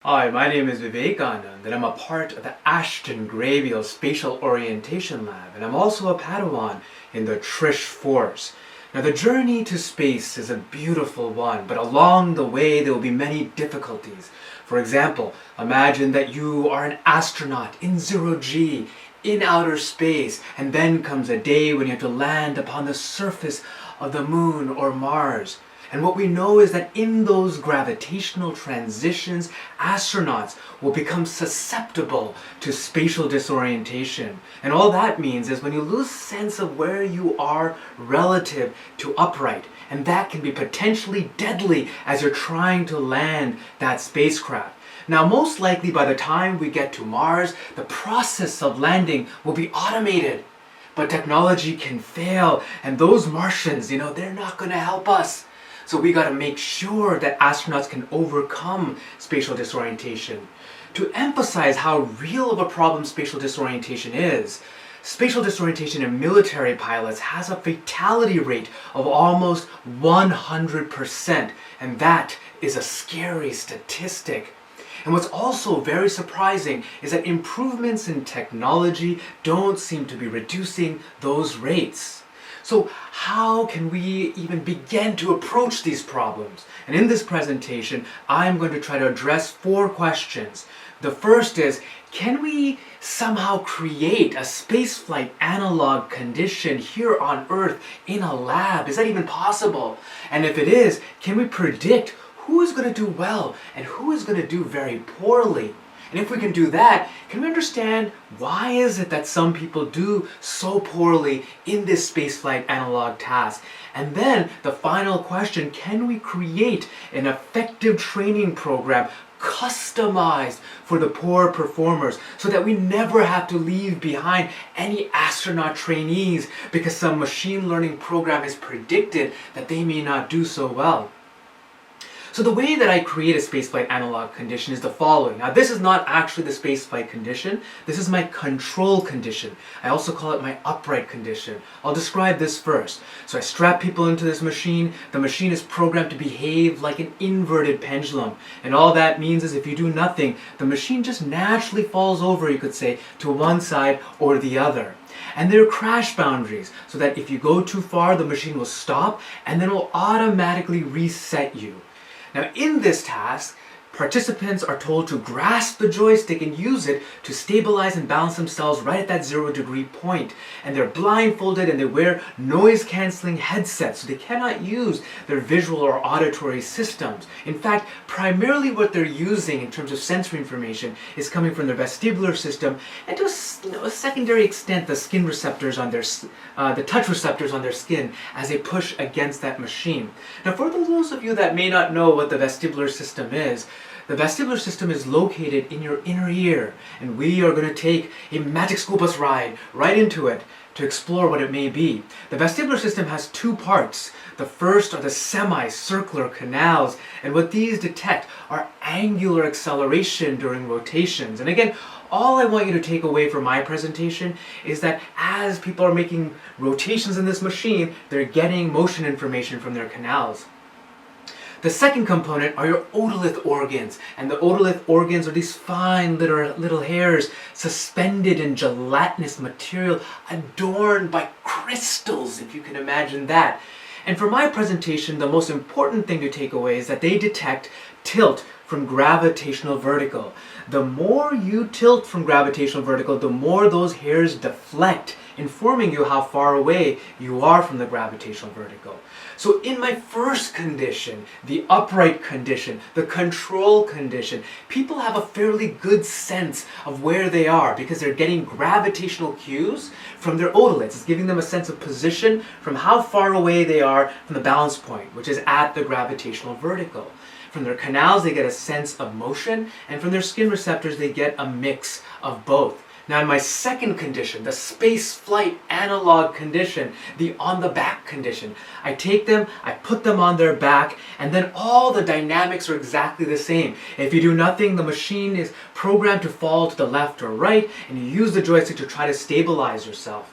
Hi, my name is Vivekanand and I'm a part of the Ashton Graviel Spatial Orientation Lab, and I'm also a Padawan in the Trish Force. Now, the journey to space is a beautiful one, but along the way there will be many difficulties. For example, imagine that you are an astronaut in zero-G in outer space, and then comes a day when you have to land upon the surface of the moon or Mars. And what we know is that in those gravitational transitions, astronauts will become susceptible to spatial disorientation. And all that means is when you lose sense of where you are relative to upright, and that can be potentially deadly as you're trying to land that spacecraft. Now, most likely by the time we get to Mars, the process of landing will be automated. But technology can fail, and those Martians, they're not going to help us. So we got to make sure that astronauts can overcome spatial disorientation. To emphasize how real of a problem spatial disorientation is, spatial disorientation in military pilots has a fatality rate of almost 100%, and that is a scary statistic. And what's also very surprising is that improvements in technology don't seem to be reducing those rates. So how can we even begin to approach these problems? And in this presentation, I'm going to try to address 4 questions. The first is, can we somehow create a spaceflight analog condition here on Earth in a lab? Is that even possible? And if it is, can we predict who is going to do well and who is going to do very poorly? And if we can do that, can we understand why is it that some people do so poorly in this spaceflight analog task? And then the final question, can we create an effective training program customized for the poor performers so that we never have to leave behind any astronaut trainees because some machine learning program has predicted that they may not do so well? So the way that I create a spaceflight analog condition is the following. Now, this is not actually the spaceflight condition. This is my control condition. I also call it my upright condition. I'll describe this first. So I strap people into this machine. The machine is programmed to behave like an inverted pendulum. And all that means is if you do nothing, the machine just naturally falls over, you could say, to one side or the other. And there are crash boundaries, so that if you go too far, the machine will stop and then it will automatically reset you. Now, in this task, participants are told to grasp the joystick and use it to stabilize and balance themselves right at that 0-degree point. And they're blindfolded and they wear noise-canceling headsets, so they cannot use their visual or auditory systems. In fact, primarily what they're using in terms of sensory information is coming from their vestibular system and to a secondary extent the skin receptors on their the touch receptors on their skin as they push against that machine. Now, for those of you that may not know what the vestibular system is, the vestibular system is located in your inner ear, and we are going to take a magic school bus ride right into it to explore what it may be. The vestibular system has 2 parts. The first are the semicircular canals, and what these detect are angular acceleration during rotations. And again, all I want you to take away from my presentation is that as people are making rotations in this machine, they're getting motion information from their canals. The second component are your otolith organs, and the otolith organs are these fine little hairs suspended in gelatinous material adorned by crystals, if you can imagine that. And for my presentation, the most important thing to take away is that they detect tilt from gravitational vertical. The more you tilt from gravitational vertical, the more those hairs deflect, informing you how far away you are from the gravitational vertical. So in my first condition, the upright condition, the control condition, people have a fairly good sense of where they are because they're getting gravitational cues from their otoliths. It's giving them a sense of position from how far away they are from the balance point, which is at the gravitational vertical. From their canals, they get a sense of motion, and from their skin receptors, they get a mix of both. Now, in my second condition, the spaceflight analog condition, the on-the-back condition, I take them, I put them on their back, and then all the dynamics are exactly the same. If you do nothing, the machine is programmed to fall to the left or right, and you use the joystick to try to stabilize yourself.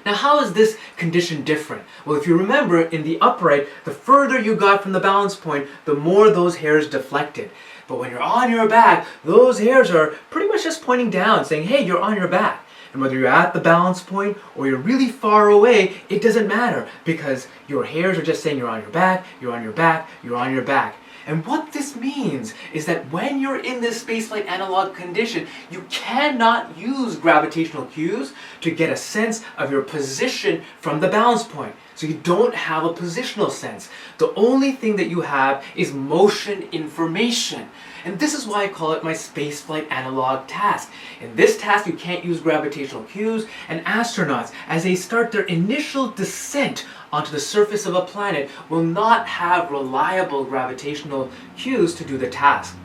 Now, how is this condition different? Well, if you remember, in the upright, the further you got from the balance point, the more those hairs deflected. But when you're on your back, those hairs are pretty much just pointing down, saying, hey, you're on your back. And whether you're at the balance point or you're really far away, it doesn't matter because your hairs are just saying you're on your back, you're on your back, you're on your back. And what this means is that when you're in this spaceflight analog condition, you cannot use gravitational cues to get a sense of your position from the balance point. So you don't have a positional sense. The only thing that you have is motion information. And this is why I call it my spaceflight analog task. In this task, you can't use gravitational cues, and astronauts, as they start their initial descent onto the surface of a planet, will not have reliable gravitational cues to do the task.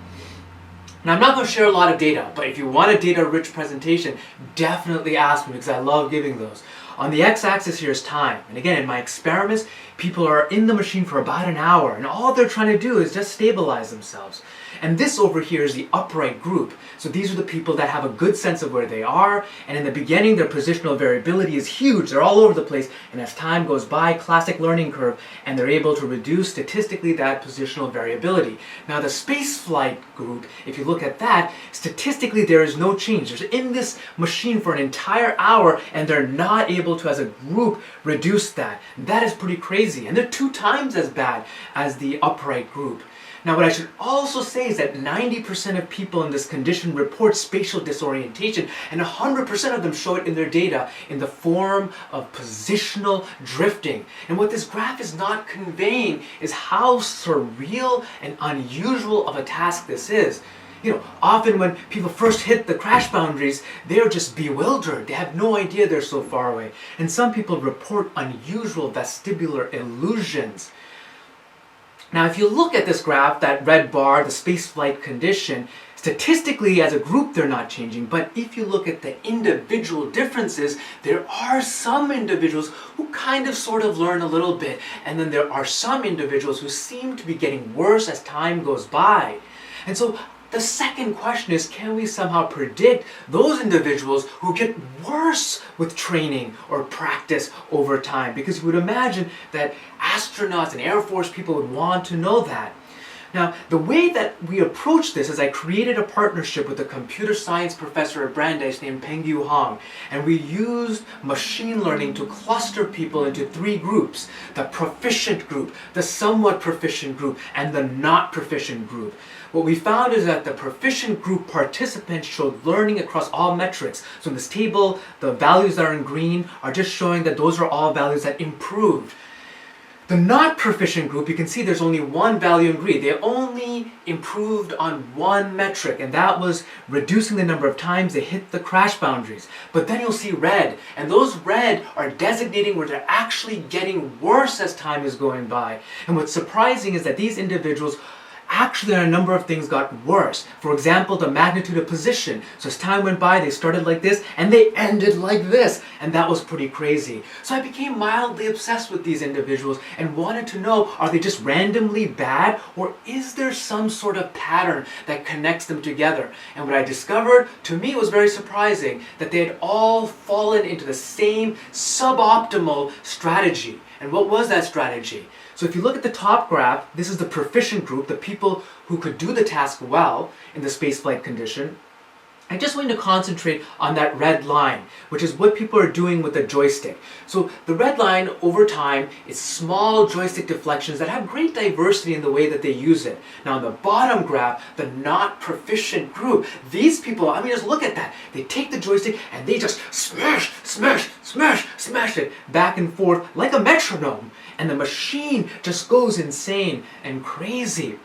Now, I'm not going to share a lot of data, but if you want a data-rich presentation, definitely ask me because I love giving those. On the x-axis here is time. And again, in my experiments, people are in the machine for about an hour, and all they're trying to do is just stabilize themselves. And this over here is the upright group. So these are the people that have a good sense of where they are, and in the beginning their positional variability is huge. They're all over the place, and as time goes by, classic learning curve, and they're able to reduce statistically that positional variability. Now the spaceflight group, if you look at that, statistically there is no change. They're in this machine for an entire hour, and they're not able to, as a group, reduce that. That is pretty crazy, and they're 2 times as bad as the upright group. Now what I should also say is that 90% of people in this condition report spatial disorientation, and 100% of them show it in their data in the form of positional drifting. And what this graph is not conveying is how surreal and unusual of a task this is. You know, often when people first hit the crash boundaries, they're just bewildered. They have no idea they're so far away. And some people report unusual vestibular illusions. Now, if you look at this graph, that red bar, the spaceflight condition, statistically as a group they're not changing, but if you look at the individual differences, there are some individuals who kind of sort of learn a little bit, and then there are some individuals who seem to be getting worse as time goes by. And so the second question is, can we somehow predict those individuals who get worse with training or practice over time? Because you would imagine that astronauts and Air Force people would want to know that. Now, the way that we approach this is I created a partnership with a computer science professor at Brandeis named Pengyu Hong, and we used machine learning to cluster people into 3 groups: the proficient group, the somewhat proficient group, and the not proficient group. What we found is that the proficient group participants showed learning across all metrics. So in this table, the values that are in green are just showing that those are all values that improved. The not proficient group, you can see there's only one value in green. They only improved on one metric, and that was reducing the number of times they hit the crash boundaries. But then you'll see red, and those red are designating where they're actually getting worse as time is going by. And what's surprising is that these individuals actually on a number of things got worse. For example, the magnitude of position. So as time went by, they started like this and they ended like this, and that was pretty crazy. So I became mildly obsessed with these individuals and wanted to know, are they just randomly bad, or is there some sort of pattern that connects them together? And what I discovered, to me, was very surprising, that they had all fallen into the same suboptimal strategy. And what was that strategy? So if you look at the top graph, this is the proficient group, the people who could do the task well in the spaceflight condition. I just want to concentrate on that red line, which is what people are doing with the joystick. So the red line over time is small joystick deflections that have great diversity in the way that they use it. Now on the bottom graph, the not proficient group, these people, I mean, just look at that. They take the joystick and they just smash, smash, smash, smash it back and forth like a metronome. And the machine just goes insane and crazy.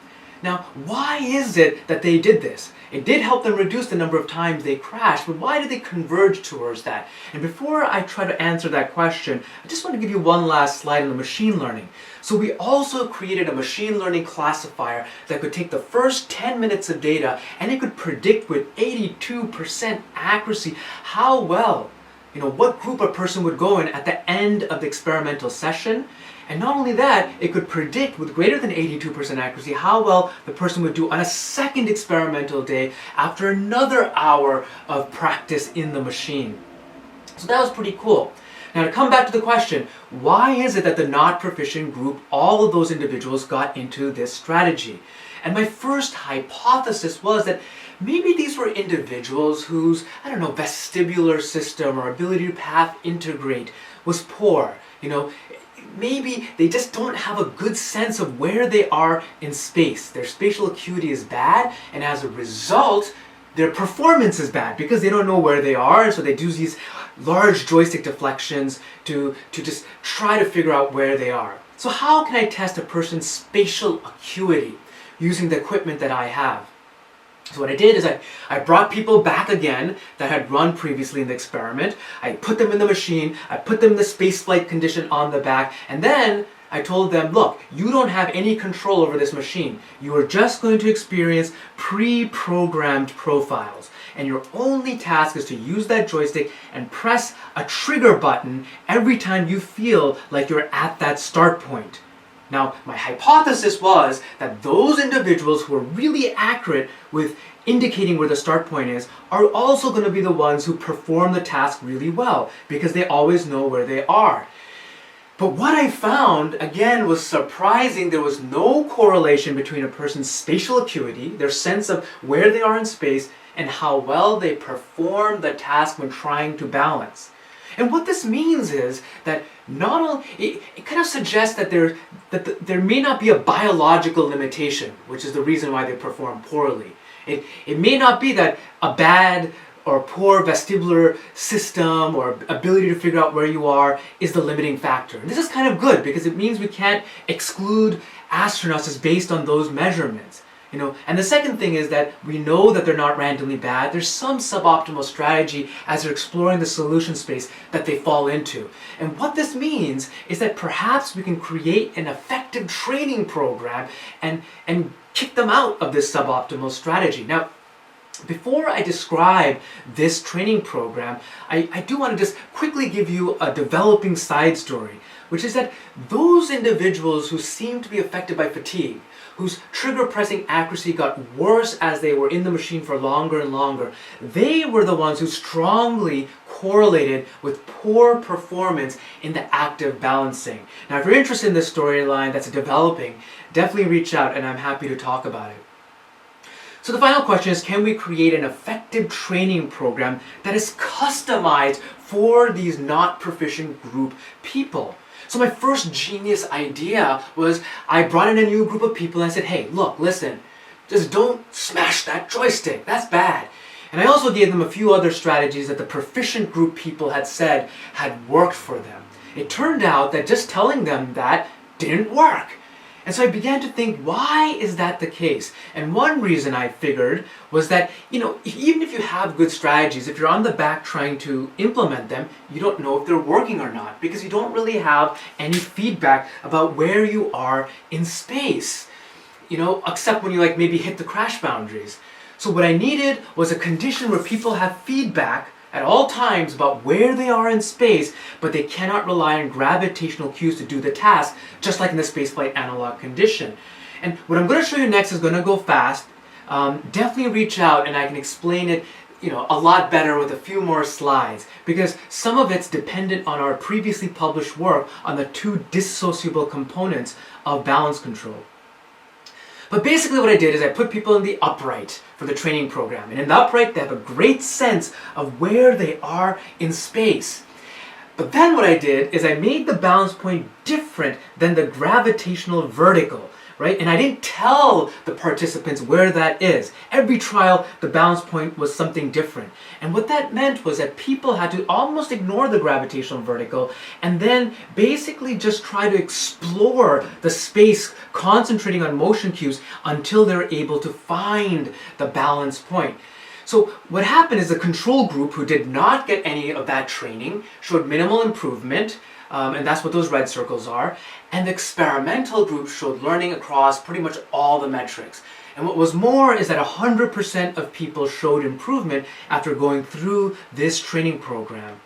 Now, why is it that they did this? It did help them reduce the number of times they crashed, but why did they converge towards that? And before I try to answer that question, I just want to give you one last slide on the machine learning. So we also created a machine learning classifier that could take the first 10 minutes of data and it could predict with 82% accuracy how well, what group a person would go in at the end of the experimental session. And not only that, it could predict with greater than 82% accuracy how well the person would do on a second experimental day after another hour of practice in the machine. So that was pretty cool. Now to come back to the question, why is it that the not proficient group, all of those individuals got into this strategy? And my first hypothesis was that maybe these were individuals whose, I don't know, vestibular system or ability to path integrate was poor. Maybe they just don't have a good sense of where they are in space. Their spatial acuity is bad, and as a result, their performance is bad because they don't know where they are, so they do these large joystick deflections to just try to figure out where they are. So how can I test a person's spatial acuity using the equipment that I have? So what I did is I brought people back again that had run previously in the experiment. I put them in the machine, I put them in the spaceflight condition on the back, and then I told them, look, you don't have any control over this machine. You are just going to experience pre-programmed profiles. And your only task is to use that joystick and press a trigger button every time you feel like you're at that start point. Now, my hypothesis was that those individuals who are really accurate with indicating where the start point is are also going to be the ones who perform the task really well because they always know where they are. But what I found, again, was surprising. There was no correlation between a person's spatial acuity, their sense of where they are in space, and how well they perform the task when trying to balance. And what this means is that not only it kind of suggests that there may not be a biological limitation, which is the reason why they perform poorly. It may not be that a bad or poor vestibular system or ability to figure out where you are is the limiting factor. And this is kind of good because it means we can't exclude astronauts as based on those measurements. And the second thing is that we know that they're not randomly bad. There's some suboptimal strategy as they're exploring the solution space that they fall into. And what this means is that perhaps we can create an effective training program and kick them out of this suboptimal strategy. Now, before I describe this training program, I do want to just quickly give you a developing side story, which is that those individuals who seem to be affected by fatigue, whose trigger pressing accuracy got worse as they were in the machine for longer and longer, they were the ones who strongly correlated with poor performance in the active balancing. Now, if you're interested in this storyline that's developing, definitely reach out and I'm happy to talk about it. So the final question is, can we create an effective training program that is customized for these not proficient group people? So my first genius idea was I brought in a new group of people and I said, hey, look, listen, just don't smash that joystick. That's bad. And I also gave them a few other strategies that the proficient group people had said had worked for them. It turned out that just telling them that didn't work. And so I began to think, why is that the case? And one reason I figured was that, even if you have good strategies, if you're on the back trying to implement them, you don't know if they're working or not because you don't really have any feedback about where you are in space, except when you maybe hit the crash boundaries. So what I needed was a condition where people have feedback at all times about where they are in space, but they cannot rely on gravitational cues to do the task, just like in the spaceflight analog condition. And what I'm going to show you next is going to go fast. Definitely reach out and I can explain it a lot better with a few more slides, because some of it's dependent on our previously published work on the two dissociable components of balance control. But basically what I did is I put people in the upright for the training program. And in the upright, they have a great sense of where they are in space. But then what I did is I made the balance point different than the gravitational vertical, right? And I didn't tell the participants where that is. Every trial, the balance point was something different. And what that meant was that people had to almost ignore the gravitational vertical and then basically just try to explore the space, concentrating on motion cues until they're able to find the balance point. So what happened is the control group, who did not get any of that training, showed minimal improvement, and that's what those red circles are. And the experimental group showed learning across pretty much all the metrics. And what was more is that 100% of people showed improvement after going through this training program.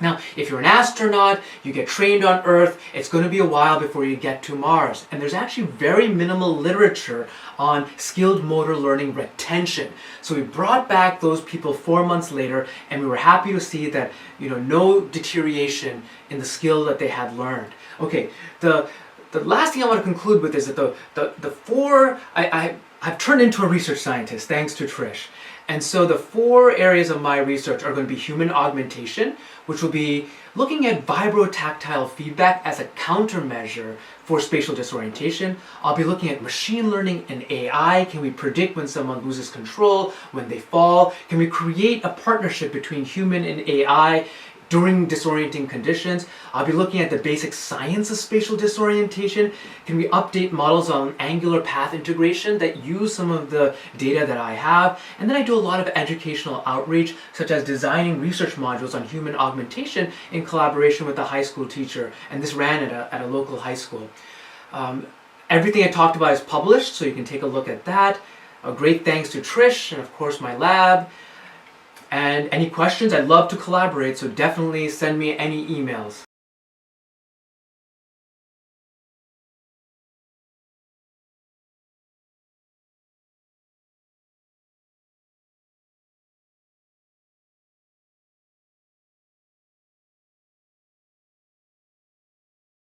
Now, if you're an astronaut, you get trained on Earth, it's going to be a while before you get to Mars. And there's actually very minimal literature on skilled motor learning retention. So we brought back those people 4 months later, and we were happy to see that, no deterioration in the skill that they had learned. Okay, the the last thing I want to conclude with is that the four, I've turned into a research scientist thanks to Trish. And so the four areas of my research are going to be human augmentation, which will be looking at vibrotactile feedback as a countermeasure for spatial disorientation. I'll be looking at machine learning and AI. Can we predict when someone loses control, when they fall? Can we create a partnership between human and AI during disorienting conditions? I'll be looking at the basic science of spatial disorientation. Can we update models on angular path integration that use some of the data that I have? And then I do a lot of educational outreach, such as designing research modules on human augmentation in collaboration with a high school teacher. And this ran at a local high school. Everything I talked about is published, so you can take a look at that. A great thanks to Trish and of course my lab. And any questions, I'd love to collaborate, so definitely send me any emails.